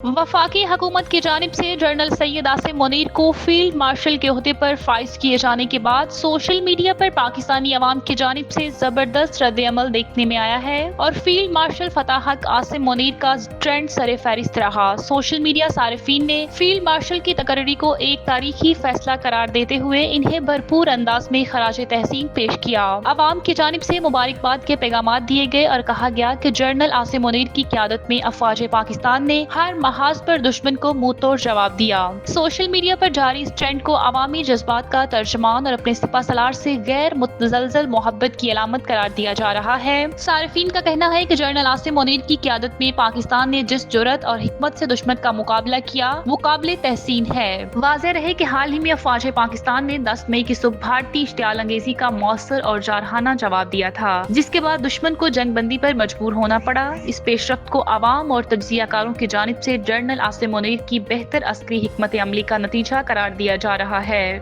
वफाकी हुकूमत की जानिब से जनरल सैयद आसिम मुनीर को फील्ड मार्शल के ओहदे पर फाइज किए जाने के बाद सोशल मीडिया पर पाकिस्तानी अवाम की जानिब से जबरदस्त रद्द-ए-अमल देखने में आया है और फील्ड मार्शल फतह हक आसिम मुनीर का ट्रेंड सरे फहरिस्त रहा। सोशल मीडिया सारिफीन ने फील्ड मार्शल की तकर्री को एक तारीखी फैसला करार देते हुए इन्हें भरपूर अंदाज में खराज तहसीन पेश किया। अवाम की जानिब से मुबारकबाद के पैगाम दिए गए और कहा गया कि जनरल आसिम मुनीर की क़यादत में अफवाज पाकिस्तान ने हर महाज पर दुश्मन को मुंह तोड़ जवाब दिया। सोशल मीडिया पर जारी इस ट्रेंड को अवामी जज्बात का तर्जमान और अपने सिपा सलार से गैर मुतज़लज़ल मोहब्बत की अलामत करार दिया जा रहा है। सारिफीन का कहना है कि जनरल आसिम मुनीर की क़यादत में पाकिस्तान ने जिस जुर्रत और हिकमत से दुश्मन का मुकाबला किया वो काबिल तहसीन है। वाज़ेह रहे कि हाल ही में अफवाज पाकिस्तान ने 10 मई की सुबह भारतीय इश्तियाल अंगेजी का मौसर और जारहाना जवाब दिया था, जिसके बाद दुश्मन को जंगबंदी पर मजबूर होना पड़ा। इस पेशरफ्त को अवाम और तज्ज़ियाकारों की जानिब से जनरल आसिम मुनीर की बेहतर अस्करी हिकमत अमली का नतीजा करार दिया जा रहा है।